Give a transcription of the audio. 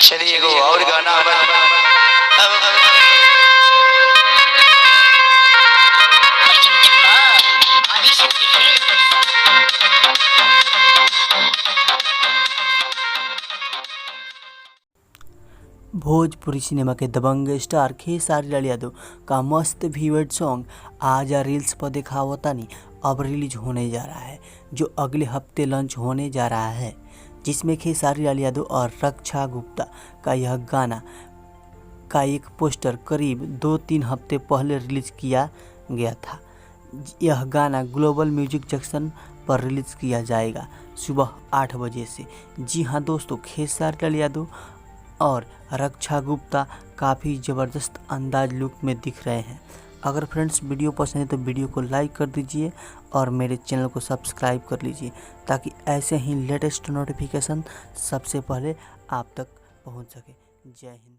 चलिए एगो और गाना भोजपुरी सिनेमा के दबंग स्टार खेसारी लाल यादव का मस्त वीवर्ड सॉन्ग आजा रील्स पर दिखावतानी अब रिलीज होने जा रहा है, जो अगले हफ्ते लॉन्च होने जा रहा है, जिसमें खेसारी लाल यादव और रक्षा गुप्ता का यह गाना का एक पोस्टर करीब 2-3 हफ्ते पहले रिलीज किया गया था। यह गाना ग्लोबल म्यूजिक जंक्शन पर रिलीज किया जाएगा सुबह 8 बजे से। जी हाँ दोस्तों, खेसारी लाल यादव और रक्षा गुप्ता काफ़ी ज़बरदस्त अंदाज लुक में दिख रहे हैं। अगर फ्रेंड्स वीडियो पसंद है तो वीडियो को लाइक कर दीजिए और मेरे चैनल को सब्सक्राइब कर लीजिए, ताकि ऐसे ही लेटेस्ट नोटिफिकेशन सबसे पहले आप तक पहुंच सके। जय हिंद।